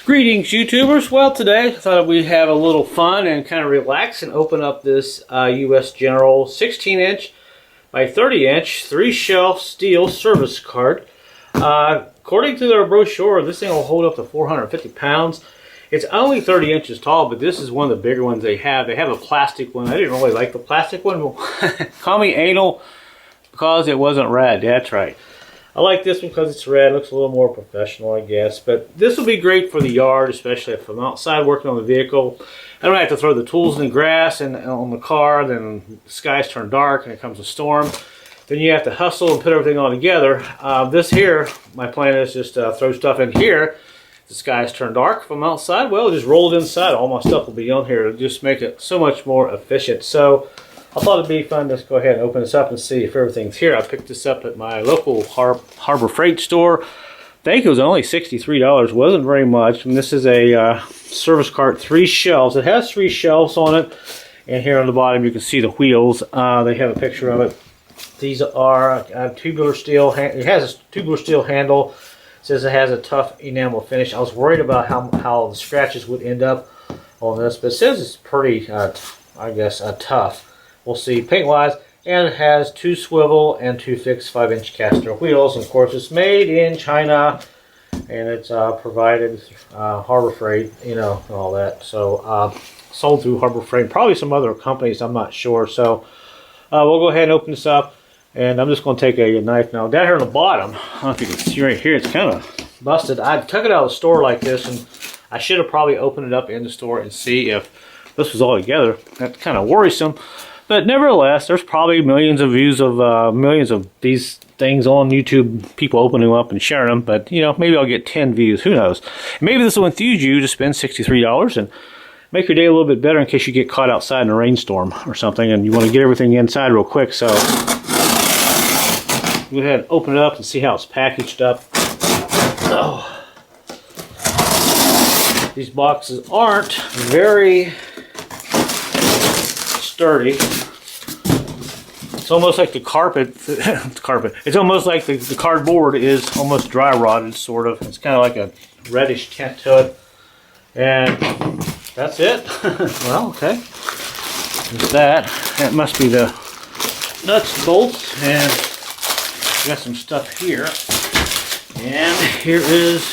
Greetings, YouTubers. Well, today I thought we'd have a little fun and kind of relax and open up this U.S. General 16-inch by 30-inch 3-shelf steel service cart. According to their brochure, this thing will hold up to 450 pounds. It's only 30 inches tall, but this is one of the bigger ones they have. They have a plastic one. I didn't really like the plastic one. Call me anal because it wasn't red. That's right. I like this one because it's red. It looks a little more professional, I guess. But this will be great for the yard, especially if I'm outside working on the vehicle. I don't have to throw the tools in the grass and on the car. Then the skies turn dark and it comes a storm. Then you have to hustle and put everything all together. This here, my plan is just throw stuff in here. The skies turn dark. If I'm outside, well, just roll it inside. All my stuff will be on here. It'll just make it so much more efficient. So I thought it'd be fun to just go ahead and open this up and see if everything's here. I picked this up at my local Harbor Freight store. I think it was only $63. Wasn't very much. And this is a service cart, 3 shelves. It has 3 shelves on it. And here on the bottom you can see the wheels. They have a picture of it. These are tubular steel. It has a tubular steel handle. It says it has a tough enamel finish. I was worried about how the scratches would end up on this, but it says it's pretty, I guess, tough. We'll see paint-wise. And it has 2 swivel and 2 fixed 5-inch caster wheels. And of course, it's made in China, and it's provided Harbor Freight, you know, and all that. So sold through Harbor Freight, probably some other companies. I'm not sure. So we'll go ahead and open this up. And I'm just going to take a knife now. Down here on the bottom, I don't know if you can see right here, it's kind of busted. I took it out of the store like this, and I should have probably opened it up in the store and see if this was all together. That's kind of worrisome. But nevertheless, there's probably millions of views of millions of these things on YouTube, people opening them up and sharing them. But, you know, maybe I'll get 10 views. Who knows? Maybe this will enthuse you to spend $63 and make your day a little bit better in case you get caught outside in a rainstorm or something and you want to get everything inside real quick. So go ahead and open it up and see how it's packaged up. Oh. These boxes aren't very sturdy. It's almost like the carpet. It's almost like the cardboard is almost dry rotted, sort of. It's kind of like a reddish tint to it. And that's it. Well, okay. There's that. That must be the nuts and bolts. And got some stuff here, and here is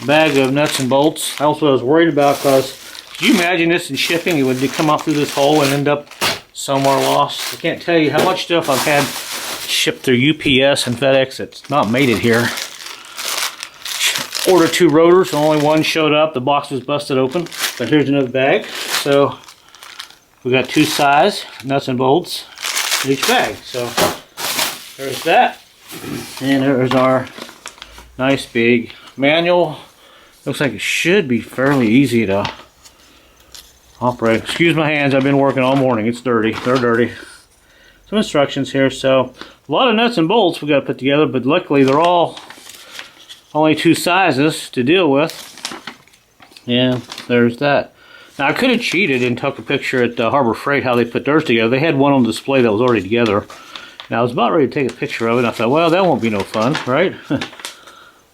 a bag of nuts and bolts. That's what I was worried about, because could you imagine this in shipping? It would come out through this hole and end up somewhere lost. I can't tell you how much stuff I've had shipped through UPS and FedEx that's not made it here. Ordered 2 rotors, only one showed up. The box was busted open, but here's another bag. So we got 2 size nuts and bolts in each bag. So there's that, and there's our nice big manual. Looks like it should be fairly easy to operate. Excuse my hands, I've been working all morning. It's dirty, they're dirty. Some instructions here. So a lot of nuts and bolts we got to put together, but luckily they're all only 2 sizes to deal with. And there's that. Now I could have cheated and took a picture at Harbor Freight how they put theirs together. They had one on display that was already together. Now I was about ready to take a picture of it, and I thought, well, that won't be no fun, right?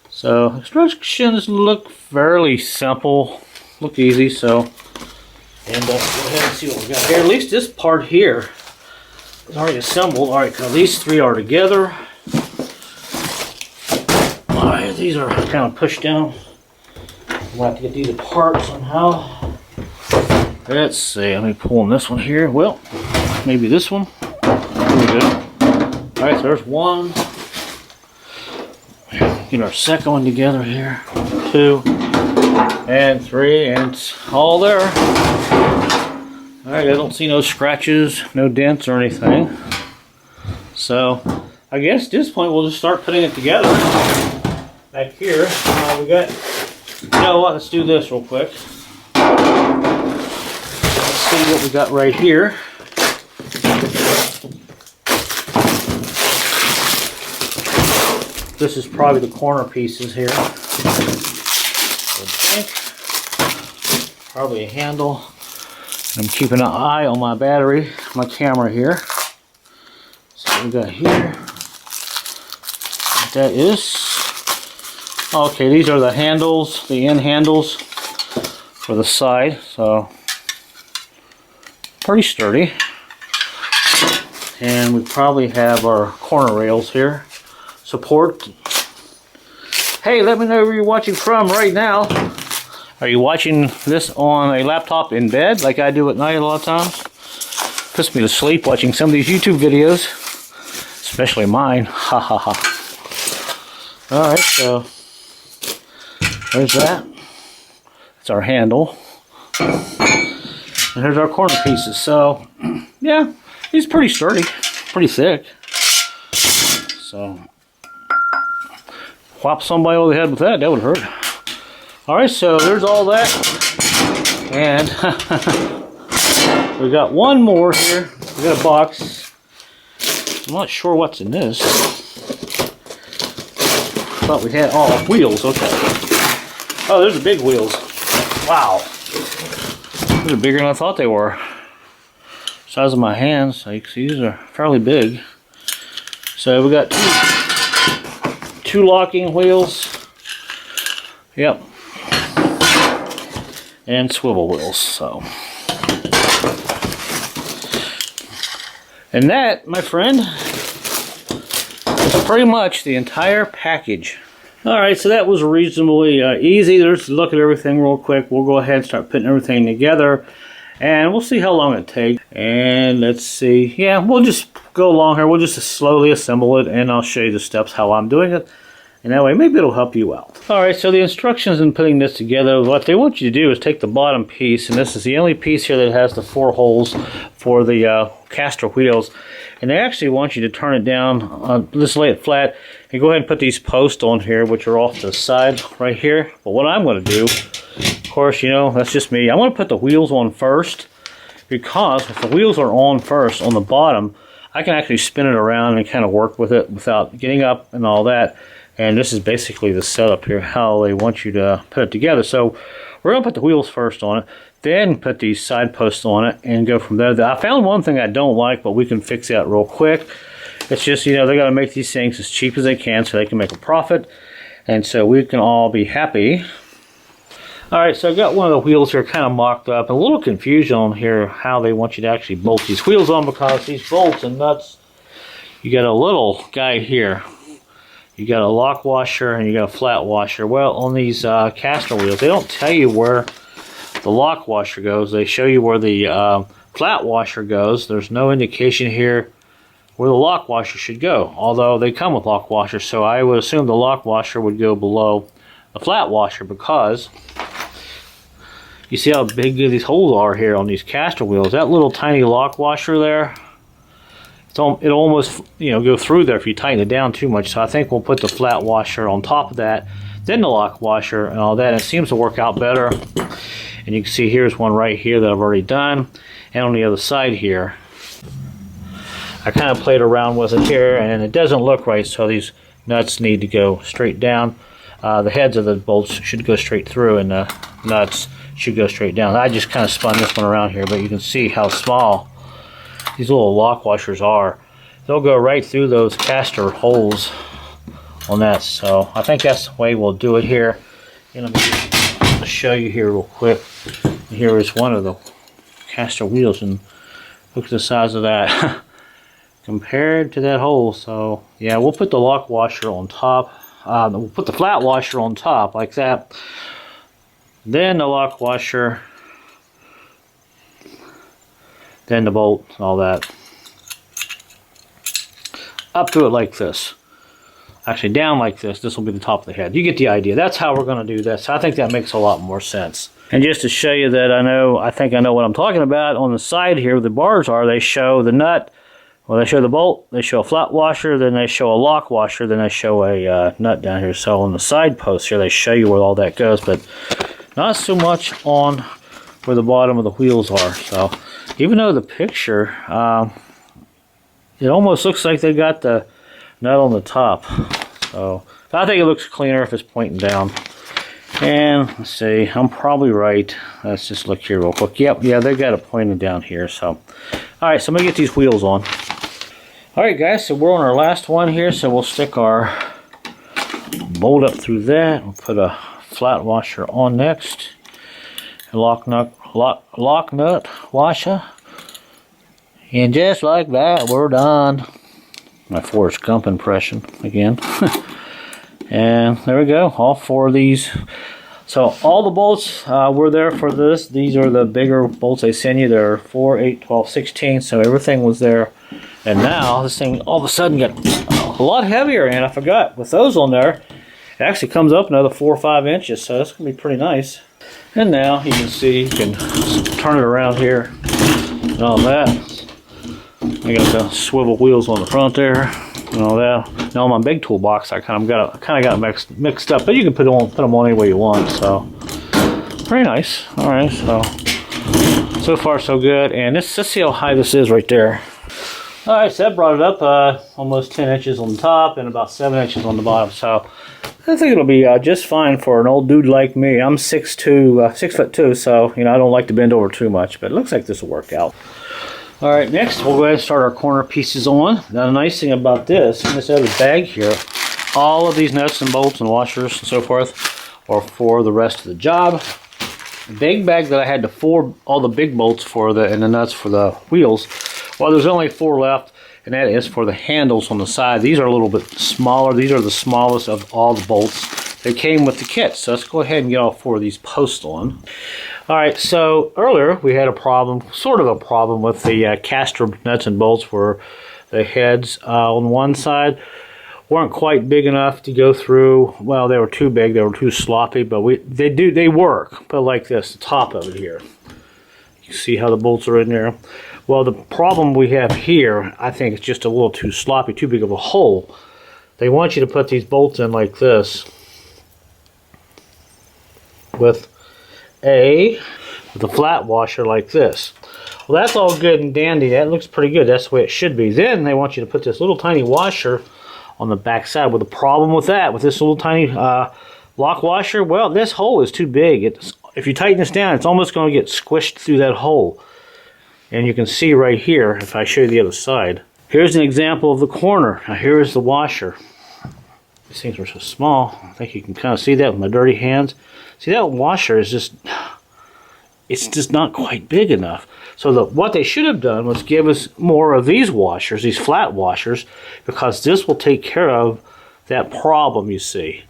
So instructions look fairly simple, look easy. So, and go ahead and see what we got here. At least this part here is already assembled. All right, these 3 are together. All right, these are kind of pushed down. We'll have to get these apart somehow. Let's see. Let me pull on this one here. Well, maybe this one. Here we go. Alright, so there's 1. Get our second one together here. 2 and 3, and it's all there. Alright, I don't see no scratches, no dents or anything. So I guess at this point we'll just start putting it together. Back here, we got, you know what, let's do this real quick. Let's see what we got right here. This is probably the corner pieces here. I would think. Probably a handle. I'm keeping an eye on my battery, my camera here. So what we got here. That is Okay, these are the handles, the end handles for the side, so pretty sturdy. And we probably have our corner rails here. Support. Hey, let me know where you're watching from right now. Are you watching this on a laptop in bed like I do at night a lot of times? Puts me to sleep watching some of these YouTube videos, especially mine. Ha ha ha. Alright, so there's that. That's our handle. And here's our corner pieces. So, yeah, he's pretty sturdy, pretty thick. So, whop somebody over the head with that, that would hurt. Alright, so there's all that. And we got one more here. We got a box. I'm not sure what's in this. Thought we had, oh, wheels, okay. Oh, there's the big wheels. Wow. These are bigger than I thought they were. Size of my hands, so you can see these are fairly big. So we got two locking wheels. Yep. And swivel wheels, so. And that, my friend, is pretty much the entire package. Alright, so that was reasonably easy. Let's look at everything real quick. We'll go ahead and start putting everything together. And we'll see how long it takes. And let's see. Yeah, we'll just go along here. We'll just slowly assemble it. And I'll show you the steps how I'm doing it. And that way, maybe it'll help you out. Alright, so the instructions in putting this together, what they want you to do is take the bottom piece. And this is the only piece here that has the 4 holes for the caster wheels. And they actually want you to turn it down, just lay it flat, and go ahead and put these posts on here, which are off to the side right here. But what I'm going to do, of course, you know, that's just me. I'm going to put the wheels on first, because if the wheels are on first on the bottom, I can actually spin it around and kind of work with it without getting up and all that. And this is basically the setup here, how they want you to put it together. So we're going to put the wheels first on it, then put these side posts on it and go from there. I found one thing I don't like, but we can fix that real quick. It's just, you know, they got to make these things as cheap as they can so they can make a profit. And so we can all be happy. Alright, so I've got one of the wheels here kind of mocked up. A little confusion on here how they want you to actually bolt these wheels on, because these bolts and nuts, you got a little guy here. You got a lock washer and you got a flat washer. Well, on these caster wheels, they don't tell you where the lock washer goes. They show you where the flat washer goes. There's no indication here where the lock washer should go, although they come with lock washers. So I would assume the lock washer would go below the flat washer, because you see how big these holes are here on these caster wheels. That little tiny lock washer there, it'll almost, you know, go through there if you tighten it down too much. So I think we'll put the flat washer on top of that, then the lock washer and all that. And it seems to work out better. And you can see here's one right here that I've already done. And on the other side here, I kind of played around with it here, and it doesn't look right. So these nuts need to go straight down. The heads of the bolts should go straight through, and the nuts should go straight down. I just kind of spun this one around here, but you can see how small these little lock washers are. They'll go right through those caster holes on that. So I think that's the way we'll do it here. And let me just show you here real quick. Here is one of the caster wheels, and look at the size of that compared to that hole. So yeah, we'll put the lock washer on top. We'll put the flat washer on top like that. Then the lock washer, then the bolt, and all that. Up to it like this. Actually, down like this. This will be the top of the head. You get the idea. That's how we're going to do this. I think that makes a lot more sense. And just to show you that I think I know what I'm talking about, on the side here where the bars are, they show the nut. Well, they show the bolt, they show a flat washer, then they show a lock washer, then they show a nut down here. So on the side posts here, they show you where all that goes, but not so much on where the bottom of the wheels are. So even though the picture, it almost looks like they got the nut on the top. So I think it looks cleaner if it's pointing down. And let's see, I'm probably right. Let's just look here real quick. Yep, yeah, they got it pointing down here. So, all right, so I'm gonna get these wheels on. All right, guys, so we're on our last one here. So we'll stick our bolt up through that. We'll put a flat washer on next. A lock nut washer. And just like that, we're done. My Forrest Gump impression again. And there we go, all 4 of these. So all the bolts were there for this. These are the bigger bolts they send you. They're 4, 8, 12, 16. So everything was there. And now this thing all of a sudden got a lot heavier. And I forgot, with those on there, it actually comes up another 4 or 5 inches. So that's going to be pretty nice. And now you can see, you can turn it around here and all that. I got the swivel wheels on the front there and all that. Now on my big toolbox, I kind of got it mixed up, but you can put them on any way you want. So very nice. All right, so far so good. And let's see how high this is right there. All right, so that brought it up almost 10 inches on the top and about 7 inches on the bottom. So I think it'll be just fine for an old dude like me. I'm 6'2", so I don't like to bend over too much, but it looks like this will work out. All right, next we'll go ahead and start our corner pieces on. Now the nice thing about this, in this other bag here, all of these nuts and bolts and washers and so forth are for the rest of the job. The big bag that I had all the big bolts for and the nuts for the wheels, well, there's only 4 left, and that is for the handles on the side. These are a little bit smaller. These are the smallest of all the bolts. They came with the kit, so let's go ahead and get all 4 of these posts on. All right, so earlier we had a problem, sort of a problem with the caster nuts and bolts where the heads on one side weren't quite big enough to go through. Well, they were too big, they were too sloppy, but they work. But like this, the top of it here. You see how the bolts are in there? Well, the problem we have here, I think it's just a little too sloppy, too big of a hole. They want you to put these bolts in like this with a flat washer like this. Well, that's all good and dandy. That looks pretty good. That's the way it should be. Then they want you to put this little tiny washer on the back side. Well, the problem with that, with this little tiny lock washer, well, this hole is too big. If you tighten this down, it's almost going to get squished through that hole. And you can see right here, if I show you the other side, here's an example of the corner. Now here is the washer. These things are so small. I think you can kind of see that with my dirty hands. See, that washer is just, it's just not quite big enough. So what they should have done was give us more of these washers, these flat washers, because this will take care of that problem, you see.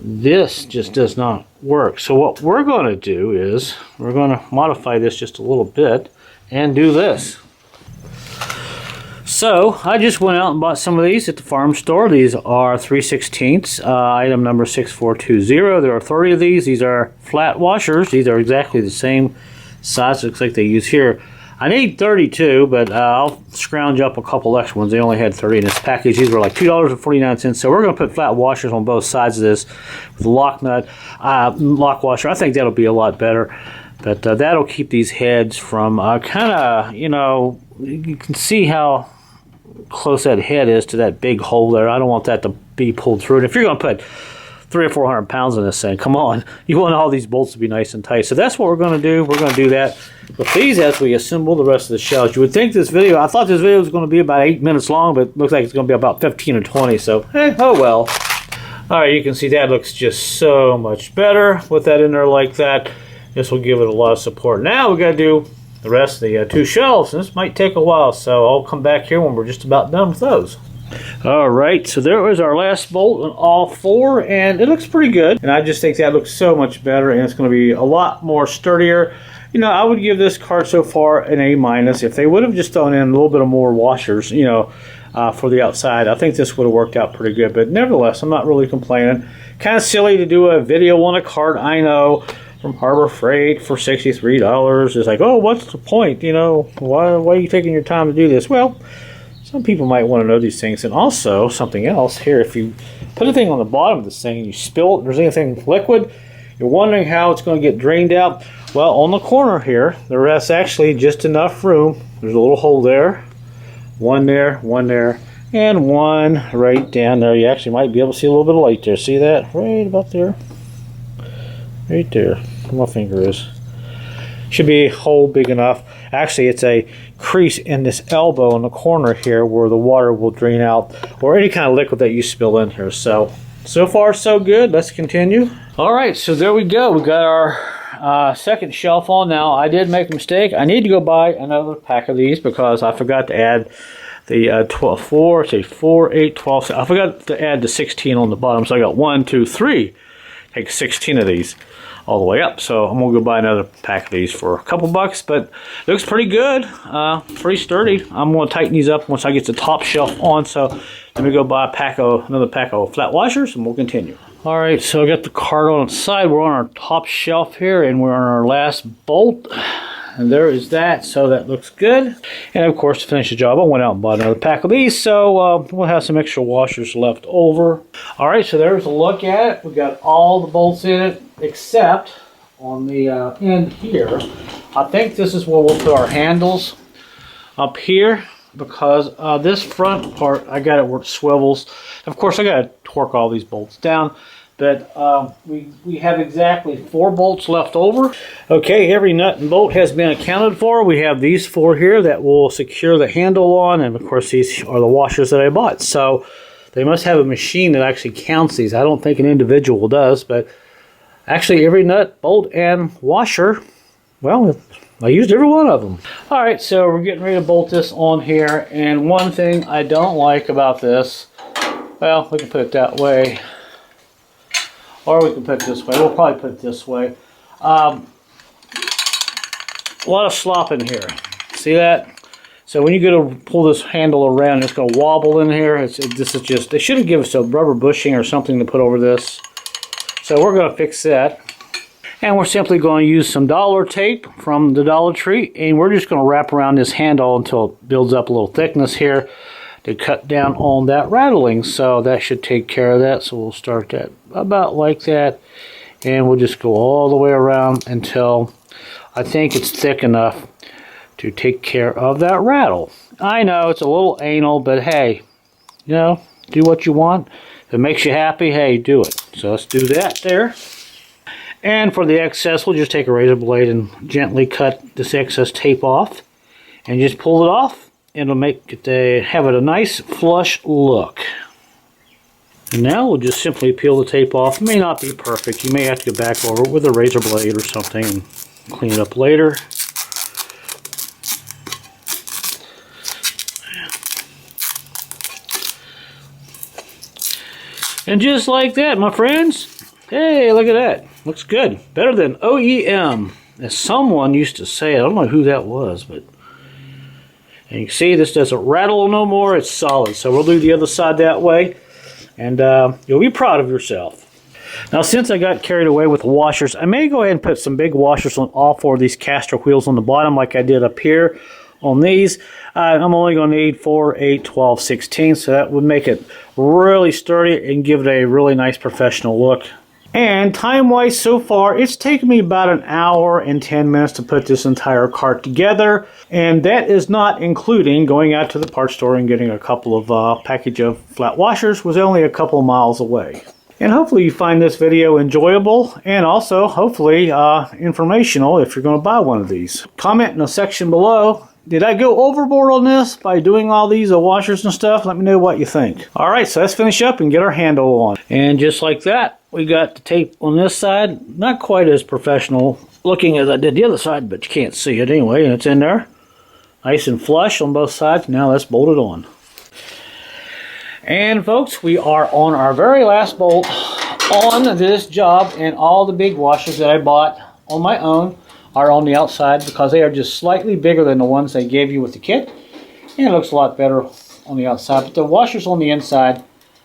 This just does not work. So what we're going to do is we're going to modify this just a little bit and do this. So I just went out and bought some of these at the farm store. These are 3/16, item number 6420. There are 30 of these. These are flat washers. These are exactly the same size. Looks like they use here. I need 32, but I'll scrounge up a couple extra ones. They only had 30 in this package. These were like $2.49. So we're going to put flat washers on both sides of this with a lock washer. I think that'll be a lot better. But that'll keep these heads from kind of, you can see how close that head is to that big hole there. I don't want that to be pulled through. And if you're going to put 300 or 400 pounds in this thing, come on, you want all these bolts to be nice and tight. So that's what we're going to do. We're going to do that with these as we assemble the rest of the shells. You would think this video, I thought this video was going to be about 8 minutes long, but it looks like it's going to be about 15 or 20. So, oh well. All right, you can see that looks just so much better with that in there like that. This will give it a lot of support. Now we got to do the rest of the 2 shelves. And this might take a while, so I'll come back here when we're just about done with those. Alright, so there was our last bolt on all 4, and it looks pretty good. And I just think that looks so much better, and it's going to be a lot more sturdier. I would give this cart so far an A-. If they would have just thrown in a little bit of more washers, for the outside, I think this would have worked out pretty good. But nevertheless, I'm not really complaining. Kind of silly to do a video on a cart, I know, from Harbor Freight for $63. It's like, oh, what's the point? Why are you taking your time to do this? Well, some people might want to know these things. And also, something else here, if you put a thing on the bottom of this thing and you spill it and there's anything liquid, you're wondering how it's going to get drained out. Well, on the corner here, there's actually just enough room. There's a little hole there, one there, and one right down there. You actually might be able to see a little bit of light there. See that? Right about there. Right there. Where my finger is. Should be a hole big enough. Actually, it's a crease in this elbow in the corner here where the water will drain out, or any kind of liquid that you spill in here. So far so good. Let's continue. All right, so there we go. We got our second shelf on now. I did make a mistake. I need to go buy another pack of these because I forgot to add the 4, 8, 12. I forgot to add the 16 on the bottom. So I got 1, 2, 3. Take 16 of these all the way up. So I'm gonna go buy another pack of these for a couple bucks, but it looks pretty good, pretty sturdy. I'm gonna tighten these up once I get the top shelf on. So let me go buy another pack of flat washers, and we'll continue. All right, so I got the cart on its side. We're on our top shelf here, and we're on our last bolt. And there is that, so that looks good. And of course, to finish the job, I went out and bought another pack of these, so we'll have some extra washers left over. All right, so there's a look at it. We got all the bolts in it, except on the end here. I think this is where we'll put our handles up here, because this front part, I got it where it swivels. Of course, I got to torque all these bolts down. But we have exactly 4 bolts left over. Okay, every nut and bolt has been accounted for. We have these 4 here that will secure the handle on, and of course these are the washers that I bought. So they must have a machine that actually counts these. I don't think an individual does, but actually every nut, bolt, and washer, well, I used every one of them. All right, so we're getting ready to bolt this on here, and one thing I don't like about this, well, we can put it that way. Or we can put it this way. We'll probably put it this way. A lot of slop in here. See that? So when you go to pull this handle around, it's going to wobble in here. This is just, they should have given us a rubber bushing or something to put over this. So we're going to fix that. And we're simply going to use some dollar tape from the Dollar Tree. And we're just going to wrap around this handle until it builds up a little thickness here to cut down on that rattling. So that should take care of that. So we'll start that about like that, and we'll just go all the way around until I think it's thick enough to take care of that rattle. I know it's a little anal, but hey, you know, do what you want. If it makes you happy, hey, do it. So let's do that there. And for the excess, we'll just take a razor blade and gently cut this excess tape off and just pull it off. It'll make it have a nice flush look. And now we'll just simply peel the tape off. It may not be perfect. You may have to go back over it with a razor blade or something and clean it up later. And just like that, my friends. Hey, look at that. Looks good. Better than OEM, as someone used to say. I don't know who that was, but... And you can see this doesn't rattle no more. It's solid. So we'll do the other side that way. And you'll be proud of yourself. Now, since I got carried away with the washers, I may go ahead and put some big washers on all 4 of these caster wheels on the bottom like I did up here on these. I'm only going to need 4, 8, 12, 16. So that would make it really sturdy and give it a really nice professional look. And time-wise so far, it's taken me about an hour and 10 minutes to put this entire cart together. And that is not including going out to the parts store and getting a couple of package of flat washers, was only a couple of miles away. And hopefully you find this video enjoyable and also hopefully informational if you're going to buy one of these. Comment in the section below. Did I go overboard on this by doing all these washers and stuff? Let me know what you think. Alright, so let's finish up and get our handle on. And just like that, we got the tape on this side. Not quite as professional looking as I did the other side, but you can't see it anyway, and it's in there. Nice and flush on both sides. Now let's bolt it on. And folks, we are on our very last bolt on this job, and all the big washers that I bought on my own are on the outside because they are just slightly bigger than the ones they gave you with the kit, and it looks a lot better on the outside. But the washers on the inside,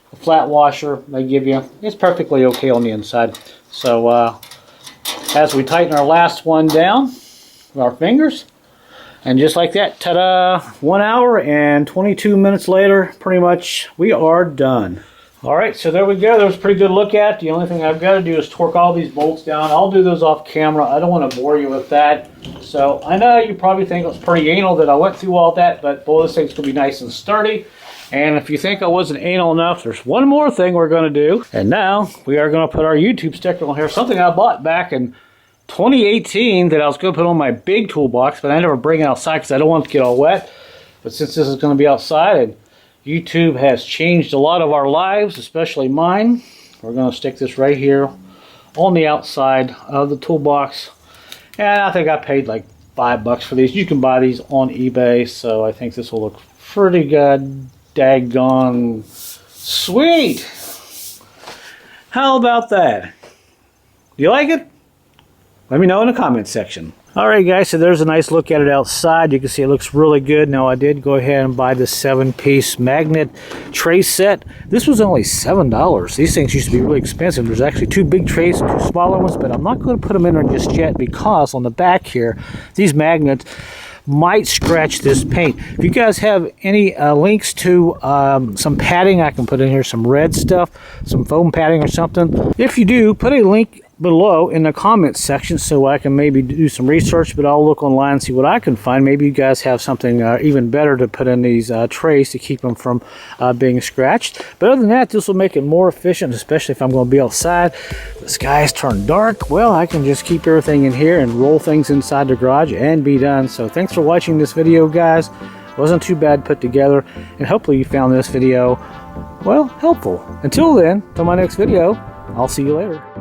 the flat washer they give you, it's perfectly okay on the inside. So as we tighten our last one down with our fingers, and just like that, ta-da, 1 hour and 22 minutes later, pretty much we are done. Alright, so there we go. That was a pretty good look at. The only thing I've got to do is torque all these bolts down. I'll do those off camera. I don't want to bore you with that. So I know you probably think it was pretty anal that I went through all that, but boy, this thing's going to be nice and sturdy. And if you think I wasn't anal enough, there's one more thing we're going to do. And now we are going to put our YouTube sticker on here, something I bought back in 2018 that I was going to put on my big toolbox, but I never bring it outside because I don't want it to get all wet. But since this is going to be outside and YouTube has changed a lot of our lives, especially mine, we're going to stick this right here on the outside of the toolbox. And I think I paid like $5 for these. You can buy these on eBay, so I think this will look pretty good. Daggone sweet! How about that? Do you like it? Let me know in the comments section. Alright guys, so there's a nice look at it outside. You can see it looks really good. Now I did go ahead and buy this 7-piece magnet tray set. This was only $7. These things used to be really expensive. There's actually 2 big trays and 2 smaller ones, but I'm not going to put them in there just yet because on the back here, these magnets might scratch this paint. If you guys have any links to some padding, I can put in here some red stuff, some foam padding or something. If you do, put a link below in the comments section so I can maybe do some research, but I'll look online and see what I can find. Maybe you guys have something even better to put in these trays to keep them from being scratched. But other than that, this will make it more efficient, especially if I'm going to be outside. The sky's turned dark. Well, I can just keep everything in here and roll things inside the garage and be done. So thanks for watching this video, guys. Wasn't too bad put together, and hopefully you found this video, well, helpful. Until then, till my next video, I'll see you later.